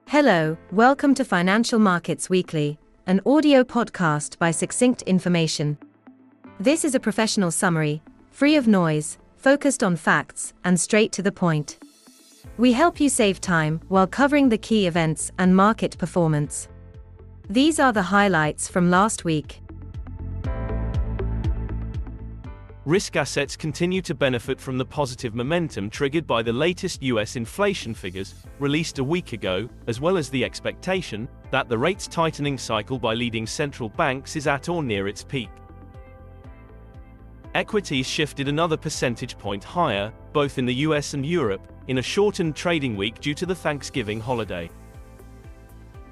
Hello, welcome to Financial Markets Weekly, an audio podcast by Succinct Information. This is a professional summary, free of noise, focused on facts, and straight to the point. We help you save time while covering the key events and market performance. These are the highlights from last week. Risk assets continue to benefit from the positive momentum triggered by the latest US inflation figures, released a week ago, as well as the expectation that the rates tightening cycle by leading central banks is at or near its peak. Equities shifted another percentage point higher, both in the US and Europe, in a shortened trading week due to the Thanksgiving holiday.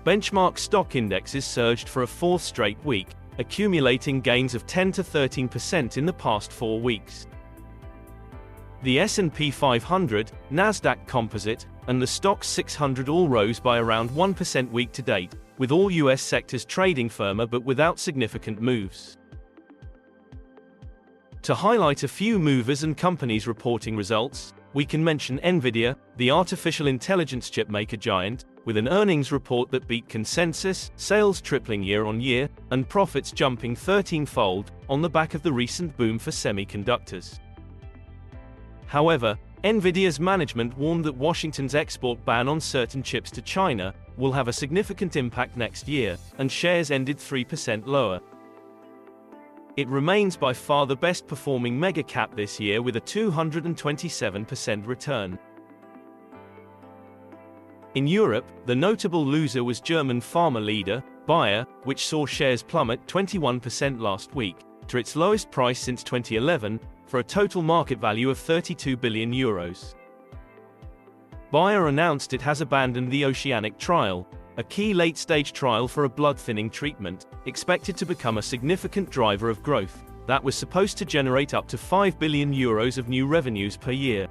Benchmark stock indexes surged for a fourth straight week, accumulating gains of 10 to 13% in the past 4 weeks. The S&P 500, Nasdaq Composite, and the Stoxx 600 all rose by around 1% week to date, with all US sectors trading firmer but without significant moves. To highlight a few movers and companies reporting results, we can mention Nvidia, the artificial intelligence chipmaker giant, with an earnings report that beat consensus, sales tripling year-on-year, and profits jumping 13-fold, on the back of the recent boom for semiconductors. However, Nvidia's management warned that Washington's export ban on certain chips to China will have a significant impact next year, and shares ended 3% lower. It remains by far the best-performing mega-cap this year with a 227% return. In Europe, the notable loser was German pharma leader, Bayer, which saw shares plummet 21% last week, to its lowest price since 2011, for a total market value of €32 billion. Bayer announced it has abandoned the Oceanic trial, a key late-stage trial for a blood-thinning treatment, expected to become a significant driver of growth, that was supposed to generate up to €5 billion of new revenues per year.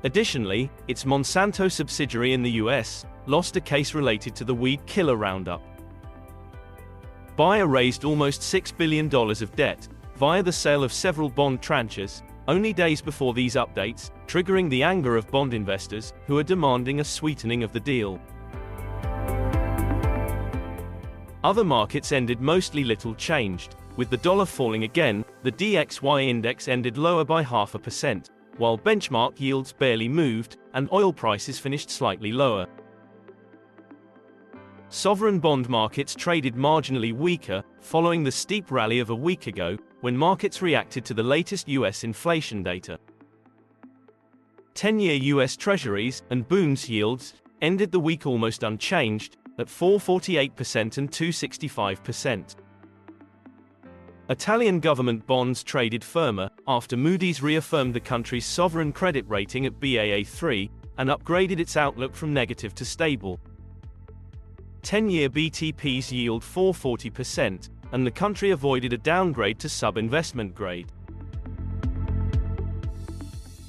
Additionally, its Monsanto subsidiary in the US lost a case related to the weed killer Roundup. Bayer raised almost $6 billion of debt via the sale of several bond tranches, only days before these updates, triggering the anger of bond investors who are demanding a sweetening of the deal. Other markets ended mostly little changed, with the dollar falling again. The DXY index ended lower by 0.5%. While benchmark yields barely moved, and oil prices finished slightly lower. Sovereign bond markets traded marginally weaker, following the steep rally of a week ago, when markets reacted to the latest US inflation data. 10-year US Treasuries and Bunds yields ended the week almost unchanged, at 4.48% and 2.65%. Italian government bonds traded firmer, after Moody's reaffirmed the country's sovereign credit rating at Baa3, and upgraded its outlook from negative to stable. 10-year BTPs yield 4.40%, and the country avoided a downgrade to sub-investment grade.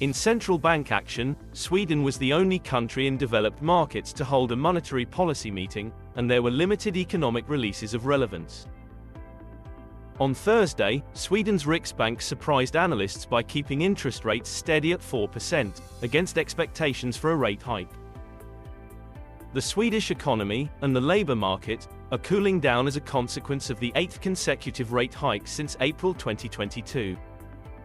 In central bank action, Sweden was the only country in developed markets to hold a monetary policy meeting, and there were limited economic releases of relevance. On Thursday, Sweden's Riksbank surprised analysts by keeping interest rates steady at 4%, against expectations for a rate hike. The Swedish economy and the labor market are cooling down as a consequence of the 8th consecutive rate hike since April 2022.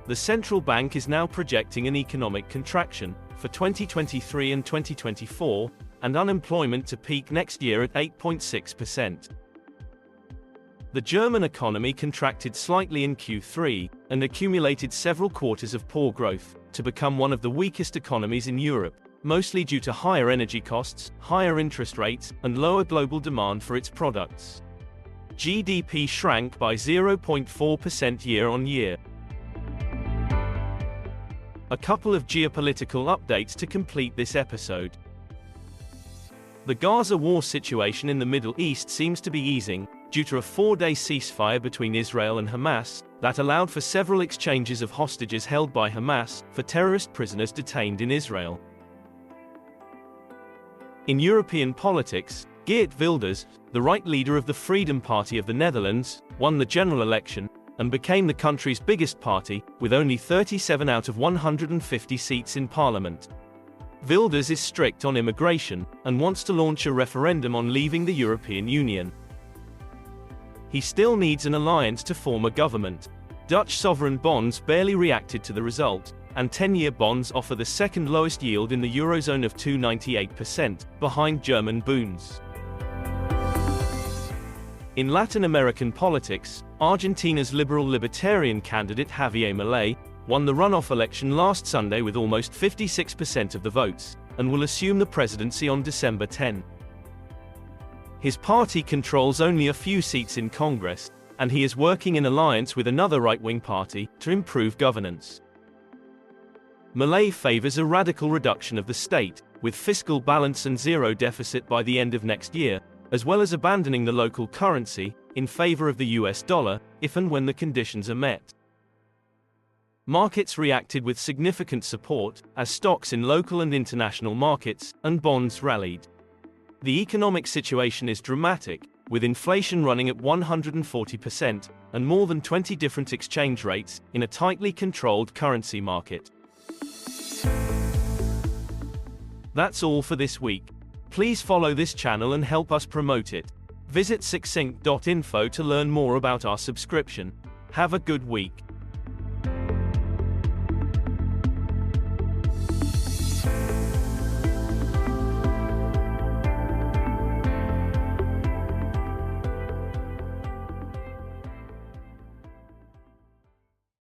The central bank is now projecting an economic contraction for 2023 and 2024, and unemployment to peak next year at 8.6%. The German economy contracted slightly in Q3, and accumulated several quarters of poor growth, to become one of the weakest economies in Europe, mostly due to higher energy costs, higher interest rates, and lower global demand for its products. GDP shrank by 0.4% year-on-year. A couple of geopolitical updates to complete this episode. The Gaza war situation in the Middle East seems to be easing, due to a 4-day ceasefire between Israel and Hamas, that allowed for several exchanges of hostages held by Hamas for terrorist prisoners detained in Israel. In European politics, Geert Wilders, the right leader of the Freedom Party of the Netherlands, won the general election, and became the country's biggest party, with only 37 out of 150 seats in parliament. Wilders is strict on immigration and wants to launch a referendum on leaving the European Union. He still needs an alliance to form a government. Dutch sovereign bonds barely reacted to the result, and 10-year bonds offer the second lowest yield in the Eurozone of 2.98%, behind German Bunds. In Latin American politics, Argentina's liberal libertarian candidate Javier Milei won the runoff election last Sunday with almost 56% of the votes, and will assume the presidency on December 10. His party controls only a few seats in Congress, and he is working in alliance with another right-wing party to improve governance. Milei favors a radical reduction of the state, with fiscal balance and zero deficit by the end of next year, as well as abandoning the local currency in favor of the US dollar, if and when the conditions are met. Markets reacted with significant support, as stocks in local and international markets and bonds rallied. The economic situation is dramatic, with inflation running at 140% and more than 20 different exchange rates in a tightly controlled currency market. That's all for this week. Please follow this channel and help us promote it. Visit succinct.info to learn more about our subscription. Have a good week.